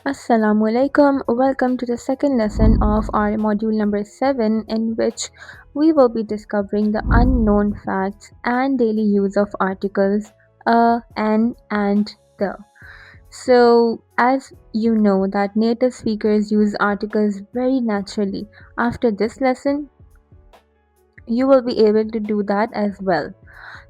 Assalamu alaikum. Welcome to the second lesson of our module number 7, in which we will be discovering the unknown facts and daily use of articles an, and the. So, as you know, that native speakers use articles very naturally. After this lesson, you will be able to do that as well.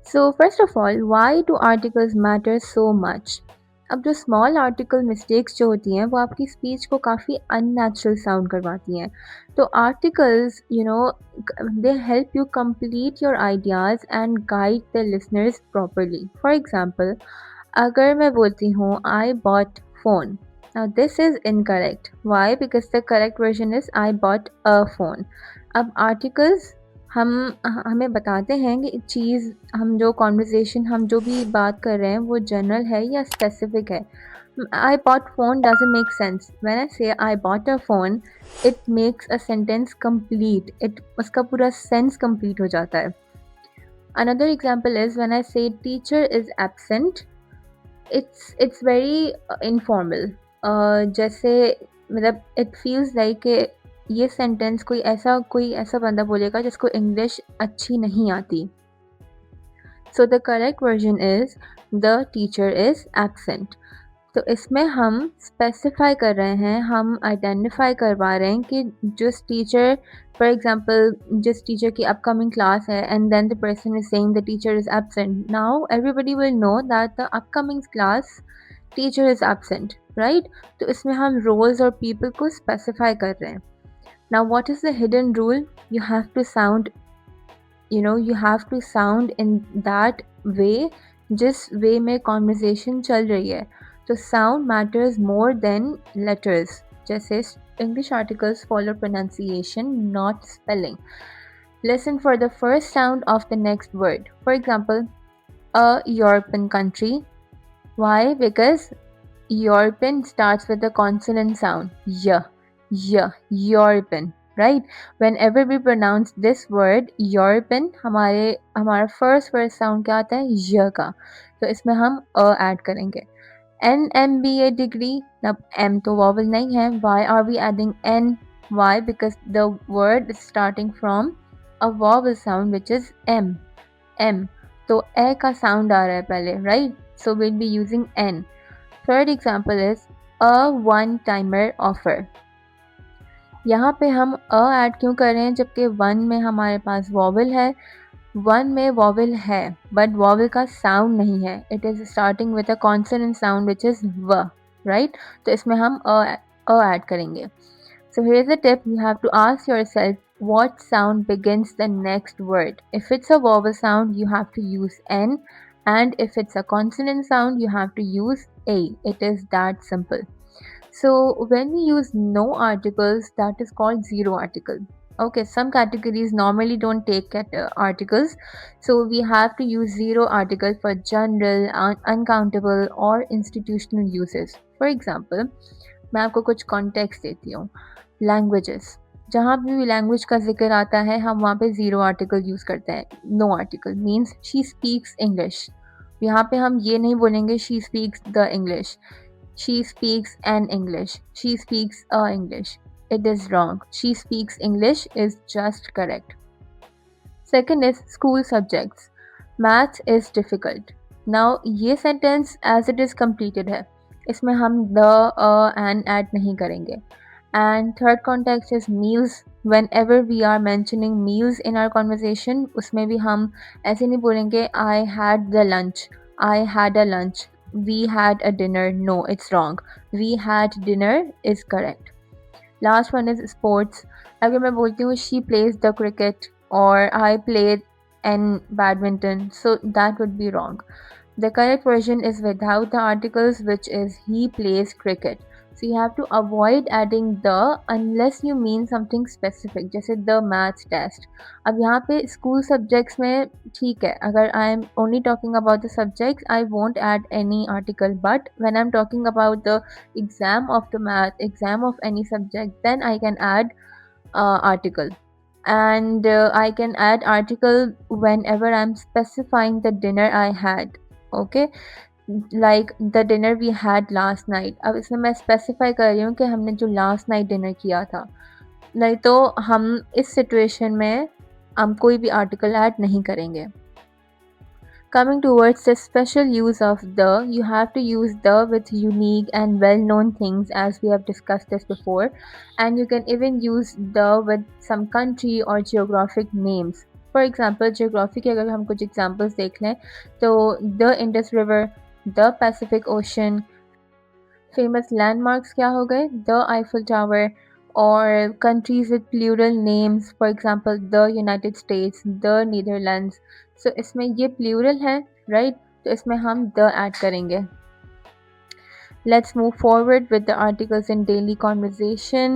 So, first of all, why do articles matter so much? अब जो small article mistakes जो होती हैं वो आपकी speech को काफ़ी unnatural sound करवाती हैं. तो articles they help you complete your ideas and guide the listeners properly. For example, अगर मैं बोलती हूँ आई bought phone, now this is incorrect. Why? Because the correct version is I bought a phone. अब articles हमें बताते हैं कि चीज़, हम जो कॉन्वर्जेसन, हम जो भी बात कर रहे हैं वो जनरल है या स्पेसिफिक है. I bought phone doesn't make sense. When I say I bought a phone, it makes a sentence complete. It उसका पूरा सेंस कंप्लीट हो जाता है. Another example is when I say teacher is absent, it's very informal. जैसे मतलब it feels like ये sentence कोई ऐसा बंदा बोलेगा जिसको इंग्लिश अच्छी नहीं आती. So the correct version is the teacher is absent. तो इसमें हम स्पेसिफाई कर रहे हैं, हम आइडेंटिफाई करवा रहे हैं कि जिस टीचर, फॉर एग्जांपल जिस टीचर की अपकमिंग क्लास है and then the person is saying the teacher is absent, now everybody will know that the upcoming class teacher is absent, right. तो इसमें हम रोल्स और पीपल को स्पेसिफाई कर रहे हैं. Now what is the hidden rule? You have to sound you have to sound in that way, जिस वे में कॉन्वर्जेशन चल रही है. तो sound matters more than letters. जैसे English articles follow pronunciation, not spelling. Listen for the first sound of the next word. For example, a European country. Why? Because European starts with the consonant sound European, right. whenever we pronounce this word European, हमारा first sound क्या आता है? य का. तो इसमें हम a add करेंगे. An M B A degree. अब एम तो वॉवल नहीं है. Why are we adding an? Why? Because the word is starting from a vowel sound which is M. M तो ए का साउंड आ रहा है पहले, right. So will be using an. Third example is a one timer offer. यहाँ पे हम अ ऐड क्यों कर रहे हैं जबकि वन में हमारे पास वॉवल है? वन में वॉवल है बट वॉवल का साउंड नहीं है. It is starting with a consonant sound which is व, राइट. तो इसमें हम अ ऐड करेंगे. So here is a tip. You have to ask yourself what sound begins the next word. If it's a vowel sound, you have to use N, and if it's a consonant sound, you have to use A. It is that simple. So when we use no articles, that is called zero article. Okay, some categories normally don't take articles, so we have to use zero article for general, uncountable or institutional uses. For example, मैं आपको कुछ context देती हूँ. Languages. जहाँ भी language का जिक्र आता है हम वहाँ पे ज़ीरो आर्टिकल यूज़ करते हैं. No article means she speaks English. यहाँ पे हम ये नहीं बोलेंगे she speaks the English. She speaks an English. She speaks a English. It is wrong. She speaks English is just correct. Second is school subjects. Math is difficult. Now ये sentence as it is completed है. इसमें हम the, and add नहीं करेंगे. And third context is meals. Whenever we are mentioning meals in our conversation, उसमें भी हम ऐसे नहीं बोलेंगे I had the lunch. I had a lunch. We had a dinner. No, it's wrong. We had dinner is correct. Last one is sports. अगर मैं बोलती हूँ she plays the cricket or I played an badminton, so that would be wrong. The correct version is without the articles, which is he plays cricket. So you have to avoid adding the unless you mean something specific, जैसे the maths test. अब यहाँ पे school subjects में ठीक है, अगर I am only talking about the subjects, I won't add any article. But when I'm talking about the exam of the math, exam of any subject, then I can add article. And I can add article whenever I'm specifying the dinner I had. Okay. Like the dinner we had last night. अब इसमें मैं specify कर रही हूँ कि हमने जो last night dinner किया था, नहीं तो हम इस सिचुएशन में हम कोई भी आर्टिकल ऐड नहीं करेंगे। Coming towards the special use of the, you have to use the with unique and well-known things as we have discussed this before, and you can even use the with some country or geographic names. For example, geography के अगर हम कुछ examples देख लें तो the Indus River, the Pacific Ocean, famous landmarks क्या हो गए, the Eiffel Tower, or countries with plural names, for example the United States, the Netherlands. So इसमें ये plural है, right? तो इसमें हम the add करेंगे. Let's move forward with the articles in daily conversation.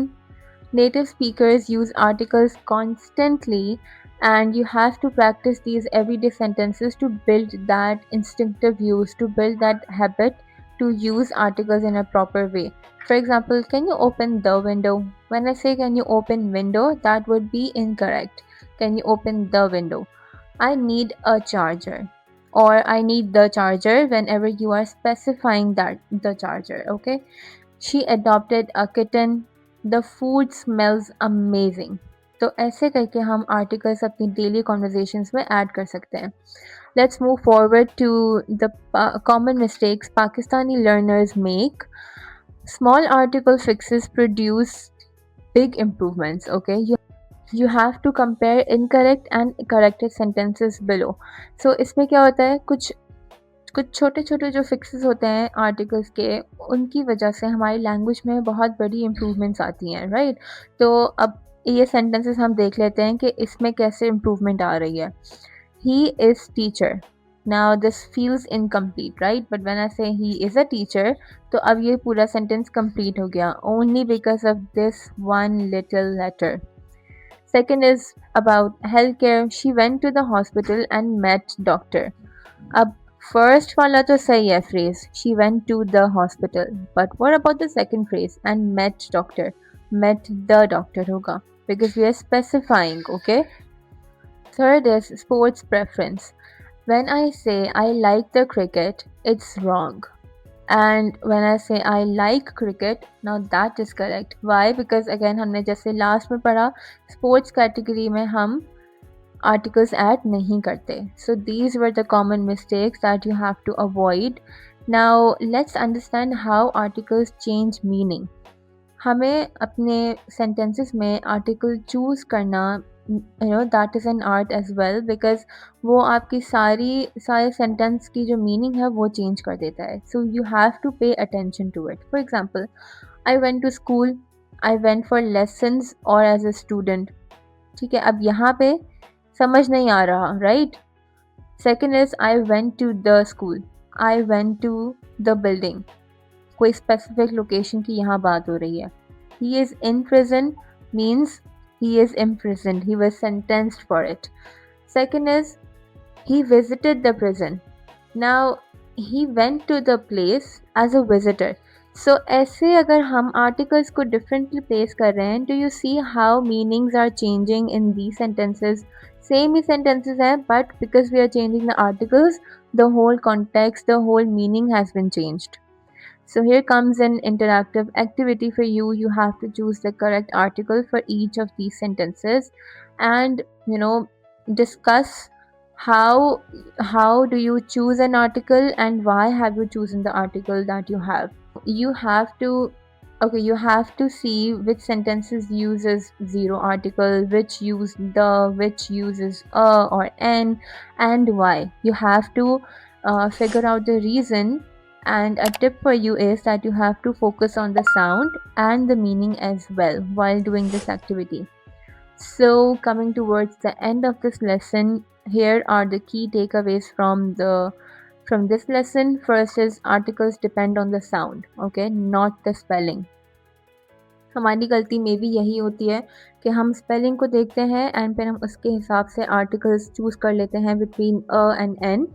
Native speakers use articles constantly, and you have to practice these everyday sentences to build that instinctive use, to build that habit to use articles in a proper way. For example, can you open the window? When I say can you open window, that would be incorrect. Can you open the window? I need a charger, or I need the charger whenever you are specifying that the charger, okay? She adopted a kitten. The food smells amazing. तो ऐसे करके हम articles अपनी daily conversations में add कर सकते हैं. Let's move forward to the common mistakes Pakistani learners make. Small article fixes produce big improvements. Okay, you have to compare incorrect and corrected sentences below. So इसमें क्या होता है, कुछ छोटे छोटे जो फिक्सेस होते हैं आर्टिकल्स के, उनकी वजह से हमारी लैंग्वेज में बहुत बड़ी इम्प्रूवमेंट्स आती हैं, राइट? तो अब ये सेंटेंसेस हम देख लेते हैं कि इसमें कैसे इम्प्रूवमेंट आ रही है. He is teacher. Now this feels incomplete, right? But when I से ही इज़ अ टीचर, तो अब ये पूरा सेंटेंस कंप्लीट हो गया only because of this one little letter. Second is about healthcare. She went to the hospital and met doctor. अब first वाला तो सही है phrase, she went to the hospital. But what about the second phrase, and met doctor? Met the doctor होगा because we are specifying, okay? Third is sports preference. When I say I like the cricket, it's wrong. And when I say I like cricket, now that is correct. Why? Because again हमने जैसे last में पढ़ा, sports category में हम articles add नहीं करते. So these were the common mistakes that you have to avoid. Now let's understand how articles change meaning. हमें अपने sentences में article choose करना, that is an art as well, because वो आपकी सारे sentence की जो meaning है वो change कर देता है. So you have to pay attention to it. For example, I went to school, I went for lessons or as a student. ठीक है, अब यहाँ पे समझ नहीं आ रहा, right? Second is I went to the school, I went to the building. कोई स्पेसिफिक लोकेशन की यहाँ बात हो रही है. He is in prison means he is imprisoned, he was sentenced for it. Second is he visited the prison. Now he went to the place as a visitor. So ऐसे अगर हम articles को differently place कर रहे हैं, do you see how meanings are changing in these sentences? Same he sentences हैं, but because we are changing the articles, the whole context, the whole meaning has been changed. So here comes an interactive activity for you. You have to choose the correct article for each of these sentences, and discuss how do you choose an article and why have you chosen the article that you have. You have to see which sentences uses zero article, which use the, which uses a or an, and why. You have to figure out the reason. And a tip for you is that you have to focus on the sound and the meaning as well while doing this activity. So coming towards the end of this lesson, here are the key takeaways from this lesson. First is articles depend on the sound, okay, not the spelling. हमारी गलती में भी यही होती है कि हम spelling को देखते हैं एंड फिर हम उसके हिसाब से आर्टिकल्स चूज़ कर लेते हैं between a and an.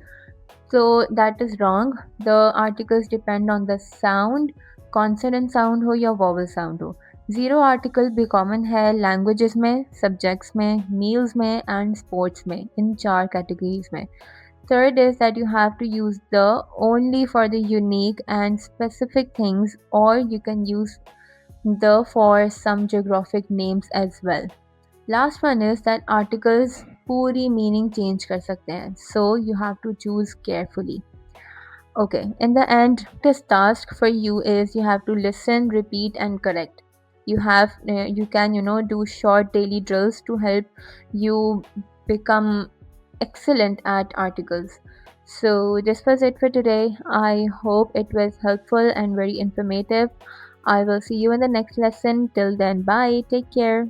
So that is wrong. The articles depend on the sound, consonant sound हो या vowel sound हो. Zero article भी common है languages में, subjects में, meals में and sports में, इन 4 categories में. Third is that you have to use the only for the unique and specific things, or you can use the for some geographic names as well. Last one is that articles पूरी meaning change कर सकते हैं, so you have to choose carefully. Okay, in the end, this task for you is you have to listen, repeat, and correct. You can do short daily drills to help you become excellent at articles. So this was it for today. I hope it was helpful and very informative. I will see you in the next lesson. Till then, bye. Take care.